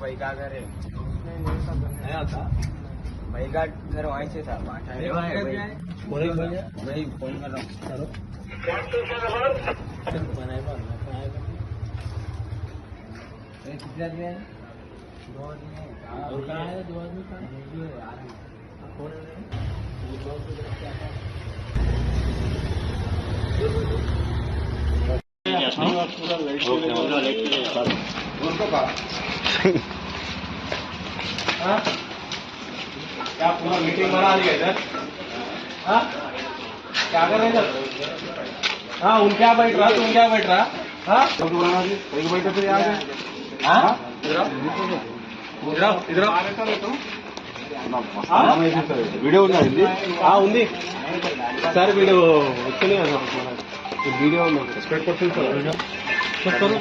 भाई का घर है भाई का घर वहीं से था भाई फोन कर रहा हूँ कितना दिया है 2 आदमी और कहाँ है 2 आदमी कहाँ कौन क्या पूरा मीटिंग बना लिया इधर? हाँ क्या कर रहे हैं इधर? हाँ उन क्या बैठ रहा तुम क्या बैठ रहा? हाँ एक बैठे तो यार हाँ इधर వీడియో ఉంది సార్ వీడియో వచ్చి వీడియో స్ప్రెడ్ కొడుతుంది సార్ చెప్తారు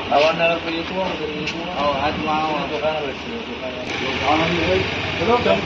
Awan dalam video oh, आज वहाँ दुकान बैठी है दुकान